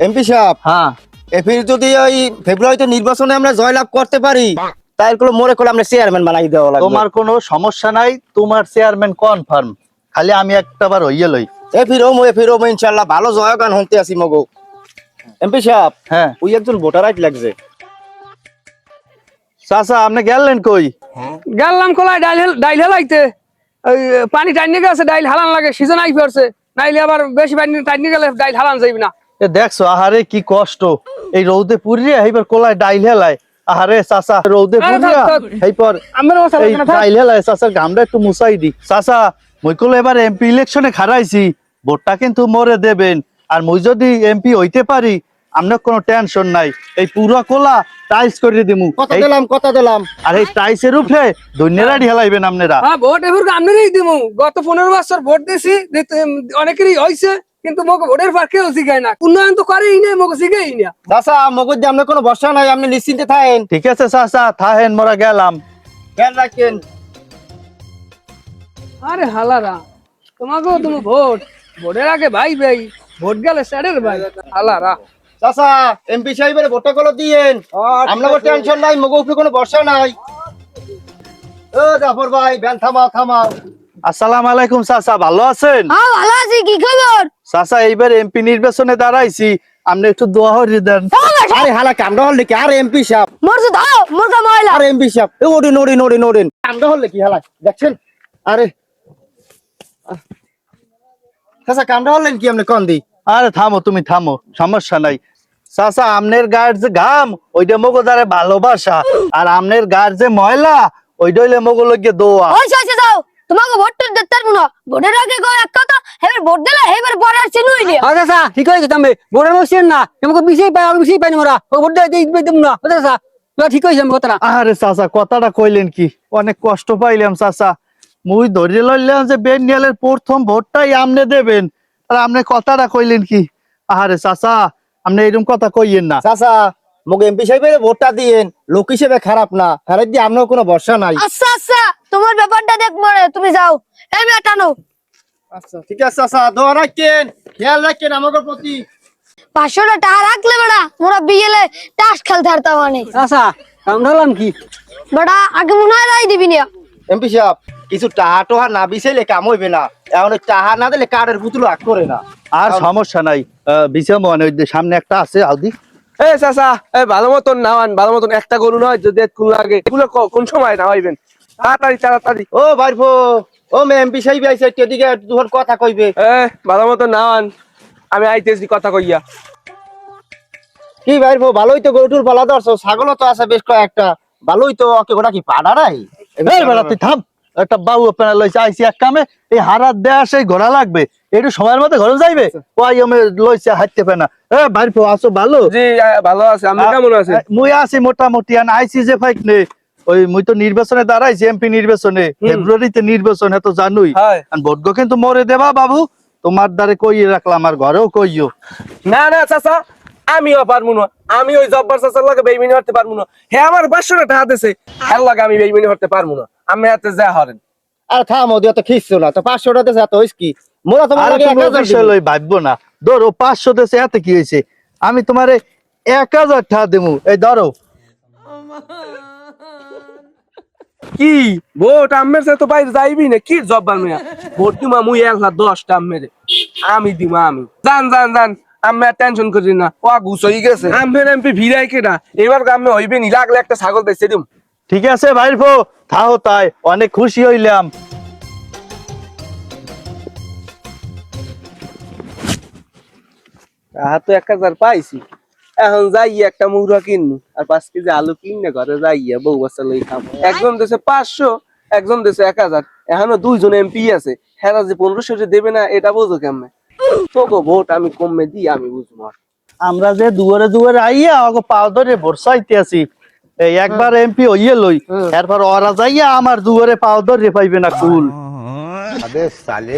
MP সাহেব, হ্যাঁ এফির যদি ওই ফেব্রুয়ারিতে নির্বাচনে আমরা জয়লাভ করতে পারি, তাই মোরে করে আমরা চেয়ারম্যান বানাই দেওয়া লাগবে। তোমার কোনো সমস্যা নাই, তোমার চেয়ারম্যান কনফার্ম, খালি আমি একটাবার হইয়ে লই। এফির ওমো ইনশাআল্লাহ ভালো জয়গান হতে আসি মগো। এমপি সাহেব, হ্যাঁ ওই একজন ভোটার আইড লাগছে। চাচা আপনি গেলেন কই? গেলাম কলাই ডাইল হেলাইতে, ওই পানি টাইনি গেছে, ডাইল হালান লাগে, সিজন আই পড়ছে, নাইলে আবার বেশি পানি টাইনি গেলে ডাইল হালান যাইবে না। এ দেখছো আহারে কি কষ্ট, এই রৌদে পুরিয়া এইবার কোলায় ডাইল হেলায়। আহারে চাচা রৌদে আরে পুরিয়া থাক, থাক। এইপর আমার মশা এই লাগবে না, থাক। ডাইল হেলায়। চাচার গামটা একটু মুছাই দি। চাচা মই কলো এবার এমপি ইলেকশনে খারাইছি, ভোটটা কিন্তু মোরে দেবেন। আর মুই যদি এমপি হইতে পারি, আপনার কোনো টেনশন নাই, এই পুরো কোলা টাইস করে দিমু। কথা দিলাম। আর এই টাইসের উপরে ধন্যরাডি হেলাইবেন আপনারা। হ্যাঁ, ভোট এবার আমনেরই দিমু। গত 15 বছর ভোট দিছি, অনেকেরই হইছে, কিন্তু মোকে ভোটের পর কেউ জিগায় না, উন্নয়ন তো করেই না, মোকে জিগাই না। চাচা মগজ দিয়ে আপনার কোনো ভরসা নাই, আপনি নিশ্চিন্তে থাকেন। ঠিক আছে চাচা, থাহেন মোরা গেলাম। খেয়াল রাখেন। আরে হালারা, তোমাকেও তুমি ভোটের আগে ভাই ভোট গেলে স্যারের ভাই হালারা। চাচা এমপি সাহেবের ভোটটা গুলো দিয়েন, আপনার টেনশন নাই, মগো উপরে কোনো ভরসা নাই। ও জাফর ভাই, ভ্যান থামাও। আসসালামু আলাইকুম চাচা, ভালো আছেন? হ্যাঁ ভালো আছি, কি খবর? চাচা এইবার এমপি নির্বাচনে দাঁড়াইছি, আপনি একটু দোয়া হরি দেন। আরে হালা কামড়া হল কি? আরে এমপি সাহেব, মরছে দাও মুরগা ময়লা। আরে এমপি সাহেব, নোড়েন কামড়া হল কি? হালা দেখছেন? আরে চাচা কামড়া হলেন কি? আপনি কন দি? আরে থামো, তুমি থামো, সমস্যা নাই। চাচা আমনের গায়ের যে ঘাম, ওইটা মগো দ্বারা ভালোবাসা, আর আমনের গায়ের যে ময়লা, ওইটা হইলে মগো লগে দোয়া। ওই শেষে যাও, তোমাকে ভোটটা দিতে পারবো না। ভোটের আগে কই এক কথা, এবার ভোট দিলে এবার পরে আর চিনুই না। আচ্ছা ঠিক হয়েছে, তুমি ভোটের বসছেন না, তোমাকে বেশি পাই, আমি বেশি পাইনি মোরা, ও ভোট দিয়ে দেব না। আচ্ছা ঠিক হয়েছে, আমি কথাটা। আরে চাচা কথাটা কইলেন কি, অনেক কষ্ট পাইলাম চাচা। মুই ধরে লইলাম যে বেনিয়ালের প্রথম ভোটটাই আমনে দেবেন, আর আমনে কথাটা কইলেন কি? আরে চাচা আপনি এরকম কথা কইয়েন না। চাচা মগো এমপি সাহেবের ভোটটা দিয়েন, লোক হিসেবে খারাপ না, খারাপ দিয়ে আপনার কোনো ভরসা নাই। আচ্ছা তোমার ব্যাপারটা দেখ মরে, তুমি যাও। এই মেটানো আচ্ছা ঠিক আছে চাচা, দোয়া রাখেন, খেয়াল রাখেন আমাদের প্রতি। 500 টাকা রাখলে বেড়া, মোরা বিয়েলে টাস খেলতে হারতাম মানে। আচ্ছা কামড়ালাম কি? বেড়া আগে মনে হয় রাই দিবি না। এমপি সাহেব কিছু টাহা টোহা না বিছাইলে কাম হইবে না, এখন ওই টাহা না দিলে কার্ডের পুতুল আট করে না। আর সমস্যা নাই, বিছাম ওই যে সামনে একটা আছে আউদি। এ চাচা, ভালো মতন নাওয়ান, ভালো মতন একটা গরু নয়, যদি কোন লাগে এগুলো কোন সময় নাওয়াইবেন? তাড়াতাড়ি ও ভাইফো, ও মে এমপি সাহেব আইছে, এদিকে দুজন কথা কইবে। ভালো মতন নাওয়ান, আমি আইতেছি কথা কইয়া। কি ভাইফো, ভালোই তো গরুটুর পালা ধরছো, ছাগলও তো আছে বেশ কয়েকটা, ভালোই তো। ওকে ওটা কি পাড়া নাই? এই বেলা তুই থাম, একটা বাবু আপনারা লইছে আইছি এক কামে, এই হারাত দেয়া সেই ঘোড়া লাগবে, একটু সময়ের মধ্যে ঘরে যাইবে। ওই আমি লইছে হাঁটতে পারে না। ভাই আছো ভালো? জি ভালো আছে, আপনি কেমন আছেন? মুই আছি মোটামুটি। আইছি যে ফাইক নে, ওই মুই তো নির্বাচনে দাঁড়াইছি, এমপি নির্বাচনে, ফেব্রুয়ারিতে নির্বাচন, এত জানুই। ভোট গো কিন্তু মরে দেবা বাবু, তোমার দ্বারে কইয়ে রাখলাম, আর ঘরেও কইও। না চাচা, আমিও পারবো না, আমি ওই জব্বার চাচার লাগে বেইমানি হতে পারবো না। হে আমার 500 টাকা দিছে, হ্যাঁ লাগে আমি বেইমানি হতে পারবো না। আমি হাতে যা হরেন। আর থামো দিয়া তো খিচ্ছো না তো, 500 টাকা দেছে, এত হইস কি? মোরা তোমার আরে লাগে তুমি 1000 বিষয় দিব। লই ভাববো না, ধরো 500 দেশে এত কি হয়েছে, আমি তোমারে 1000 টাকা দেবো, এই ধরো। কি ভোট আমের সাথে তো বাইরে যাইবি না? কি জব্বার মিয়া, ভোট দিমা মুই 1,10,000 আমের, আমি দিমা আমি। জান আমি টেনশন করি না, ও ঘুষ হয়ে গেছে। আমের এমপি ভিড়াই কেনা, এবার গ্রামে হইবে নি, লাগলে একটা ছাগল বেচে দিম। ঠিক আছে ভাইফো, থাও তাই, অনেক খুশি হইলাম। তো 1,000 পাইছি, এখন যাই একটা মুহূর্ত কিনবো, আর 5 কেজি আলু কিনে ঘরে যাইয়া বউ বাচ্চা লই খাবো। একজন দেশে 500, একজন দেশে 1,000, এখনো 2 জন এমপি আছে, হেরা যে 1500 দেবে না, এটা বুঝো কেমনে? তোকে ভোট আমি কমে দিই, আমি বুঝবো। আমরা যে দুয়ারে আইয়া আমাকে পাও ধরে বর্ষাইতে আছি, এই একবার এমপি হইয়ে লই, এরপর ওরা যাইয়া আমার দুয়ারে পাও ধরে পাইবে না কুল। अबे साले